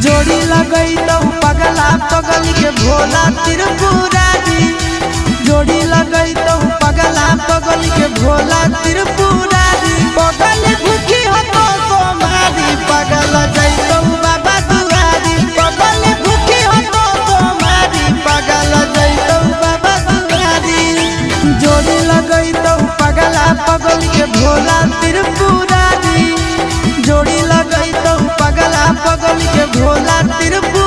जोड़ी लगई तो पगला पगल के भोला त्रिपुरारी। जोड़ी लगई तो पगला पगल के भोला त्रिपुरारी। पगल भूखी हो तो सोमारी पगल जैतो बाबा दुआरी। पगल भूखी हो तो सोमारी पगल जैतो बाबा दुआरी। जोड़ी लगई तो पगला पगल के भोला त्रिपुरारी। जोड़ी लगई तो पगला पगल के भोला त्रिपुरारी।